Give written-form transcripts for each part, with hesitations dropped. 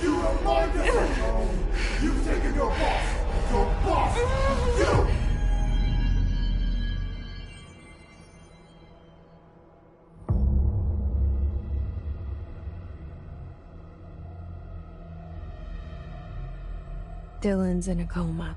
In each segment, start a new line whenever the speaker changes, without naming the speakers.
You remind us of home! You've taken your boss! Your boss! You!
Dylan's in a coma.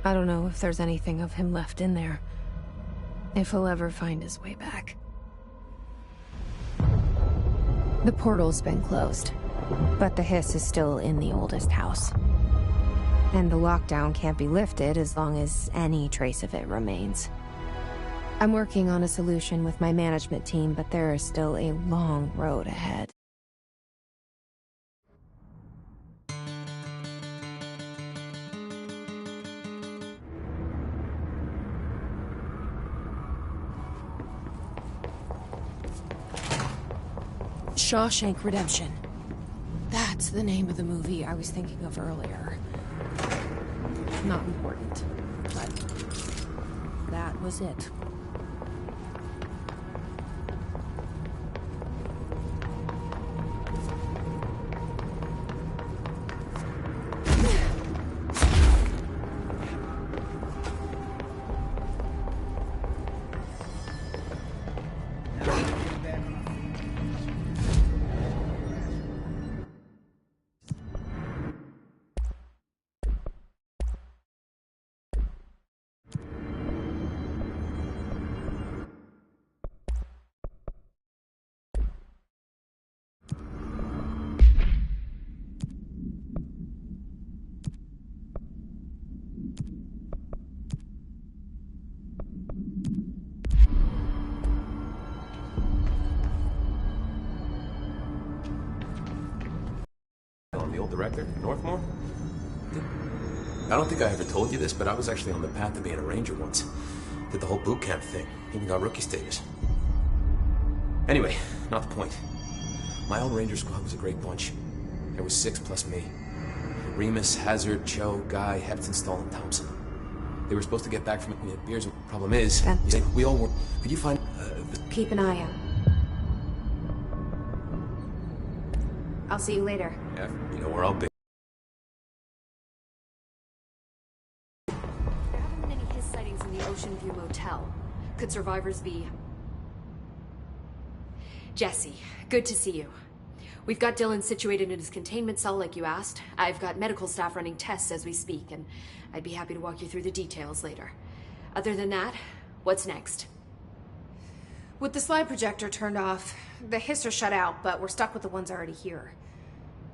I don't know if there's anything of him left in there. If he'll ever find his way back. The portal's been closed, but the hiss is still in the oldest house. And the lockdown can't be lifted as long as any trace of it remains. I'm working on a solution with my management team, but there is still a long road ahead. Shawshank Redemption. That's the name of the movie I was thinking of earlier. Not important, but that was it.
I'm the old director, Northmore. I don't think I ever told you this, but I was actually on the path to being a ranger once. Did the whole boot camp thing, even got rookie status. Anyway, not the point. My old ranger squad was a great bunch. There was 6 plus me. Remus, Hazard, Cho, Guy, Heptonstall, and Thompson. They were supposed to get back from it. We had beers. Problem is, you say, we all were. Could you find?
Keep an eye out. I'll see you later.
Yeah, you know where I'll be.
There haven't been any hiss sightings in the Ocean View Motel. Could survivors be... Jesse, good to see you. We've got Dylan situated in his containment cell like you asked. I've got medical staff running tests as we speak, and I'd be happy to walk you through the details later. Other than that, what's next?
With the slide projector turned off, the hiss are shut out, but we're stuck with the ones already here.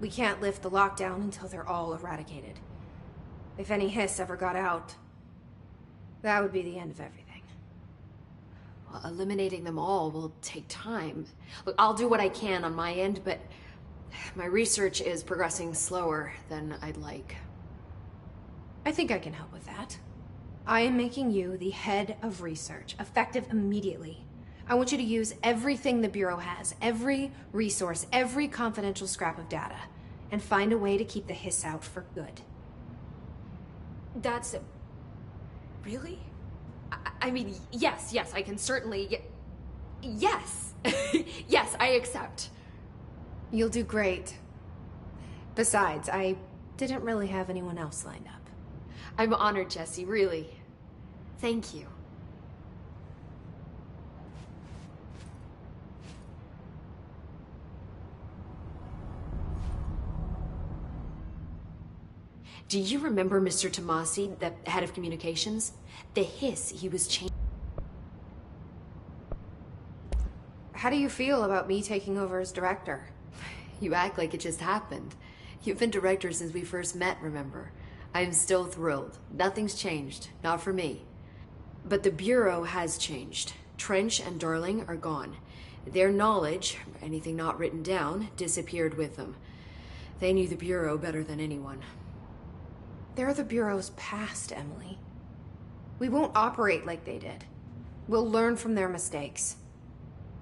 We can't lift the lockdown until they're all eradicated. If any hiss ever got out, that would be the end of everything.
Well, eliminating them all will take time. Look, I'll do what I can on my end, but my research is progressing slower than I'd like.
I think I can help with that. I am making you the head of research, effective immediately. I want you to use everything the Bureau has, every resource, every confidential scrap of data, and find a way to keep the hiss out for good.
That's... Really? I mean, yes, I can certainly... Yes! Yes, I accept.
You'll do great. Besides, I didn't really have anyone else lined up.
I'm honored, Jesse, really. Thank you. Do you remember Mr. Tomasi, the head of communications? The hiss he was changing.
How do you feel about me taking over as director?
You act like it just happened. You've been director since we first met, remember? I'm still thrilled. Nothing's changed. Not for me. But the Bureau has changed. Trench and Darling are gone. Their knowledge, anything not written down, disappeared with them. They knew the Bureau better than anyone.
They're the Bureau's past, Emily. We won't operate like they did. We'll learn from their mistakes.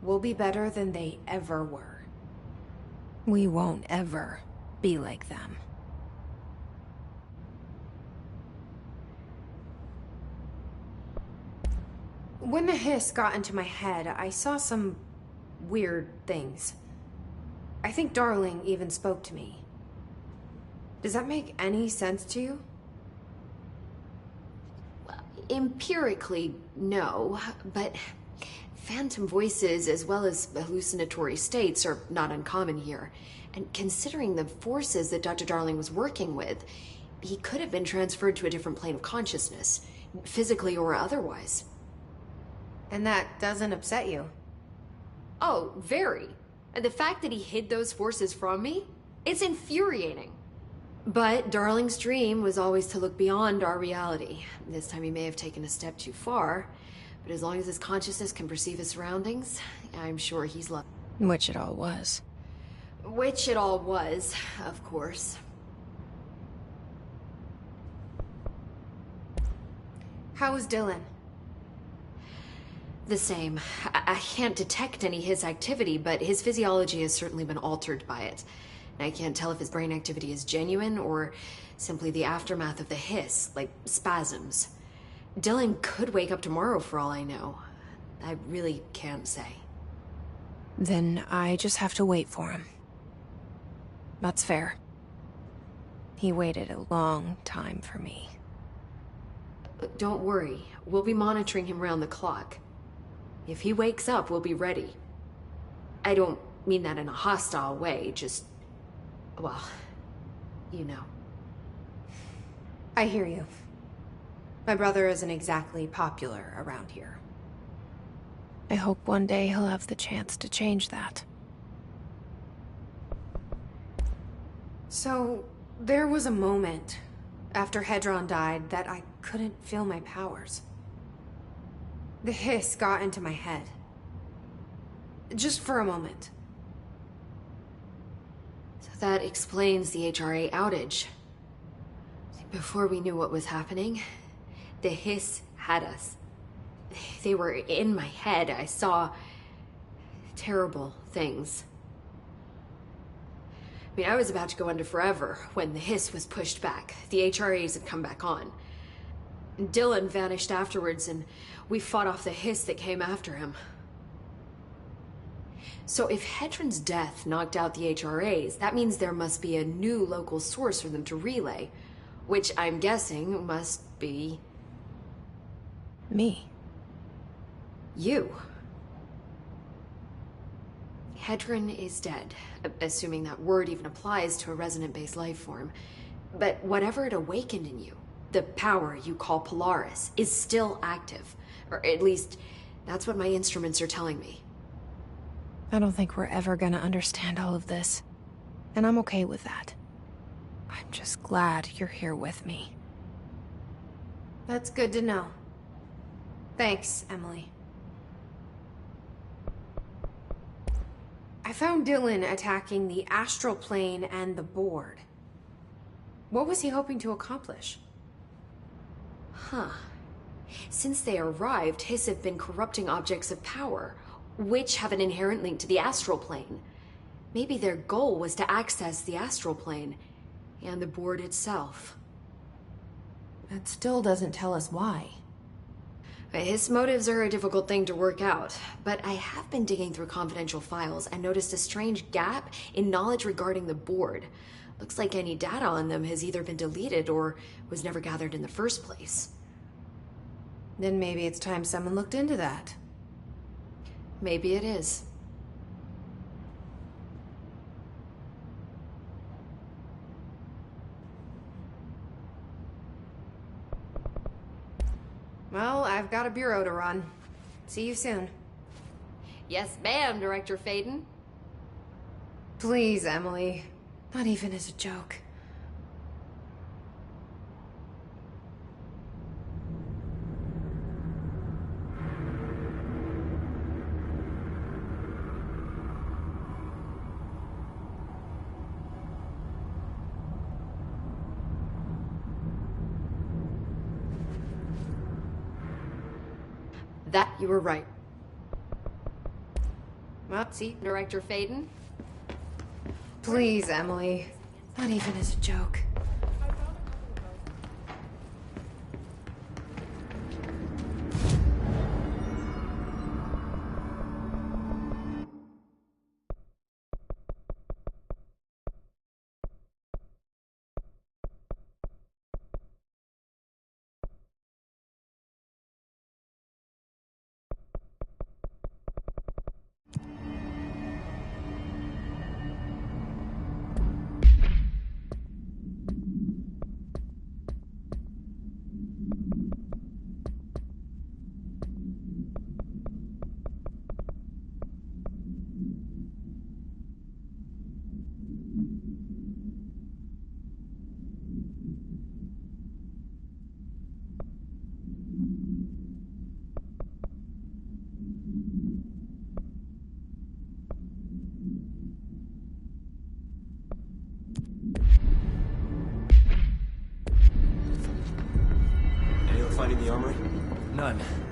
We'll be better than they ever were. We won't ever be like them. When the hiss got into my head, I saw some weird things. I think Darling even spoke to me. Does that make any sense to you?
Empirically, no, but phantom voices as well as hallucinatory states are not uncommon here. And considering the forces that Dr. Darling was working with, he could have been transferred to a different plane of consciousness, physically or otherwise.
And that doesn't upset you?
Oh, very. And the fact that he hid those forces from me, it's infuriating. But Darling's dream was always to look beyond our reality. This time he may have taken a step too far, but as long as his consciousness can perceive his surroundings, I'm sure he's loved.
Which it all was.
Which it all was, of course.
How was Dylan?
The same. I can't detect any his activity, but his physiology has certainly been altered by it. I can't tell if his brain activity is genuine or simply the aftermath of the hiss, like spasms. Dylan could wake up tomorrow for all I know. I really can't say.
Then I just have to wait for him. That's fair. He waited a long time for me.
Don't worry. We'll be monitoring him round the clock. If he wakes up, we'll be ready. I don't mean that in a hostile way, just... well, you know.
I hear you. My brother isn't exactly popular around here. I hope one day he'll have the chance to change that. So, there was a moment after Hedron died that I couldn't feel my powers. The hiss got into my head. Just for a moment.
So that explains the HRA outage. Before we knew what was happening, the hiss had us. They were in my head. I saw terrible things. I mean, I was about to go under forever when the hiss was pushed back. The HRAs had come back on. Dylan vanished afterwards, and we fought off the hiss that came after him. So if Hedron's death knocked out the HRAs, that means there must be a new local source for them to relay, which I'm guessing must be...
me.
You. Hedron is dead, assuming that word even applies to a resonant-based life form. But whatever it awakened in you, the power you call Polaris, is still active. Or at least, that's what my instruments are telling me.
I don't think we're ever gonna understand all of this. And I'm okay with that. I'm just glad you're here with me. That's good to know. Thanks, Emily. I found Dylan attacking the astral plane and the board. What was he hoping to accomplish?
Huh. Since they arrived, Hiss have been corrupting objects of power, which have an inherent link to the astral plane. Maybe their goal was to access the astral plane and the board itself.
That still doesn't tell us why.
His motives are a difficult thing to work out, but I have been digging through confidential files and noticed a strange gap in knowledge regarding the board. Looks like any data on them has either been deleted or was never gathered in the first place.
Then maybe it's time someone looked into that.
Maybe it is.
Well, I've got a bureau to run. See you soon.
Yes, ma'am, Director Faden.
Please, Emily. Not even as a joke.
That you were right,
Well, see?
Director Faden.
Please, Emily. Not even as a joke.
the armory?
None.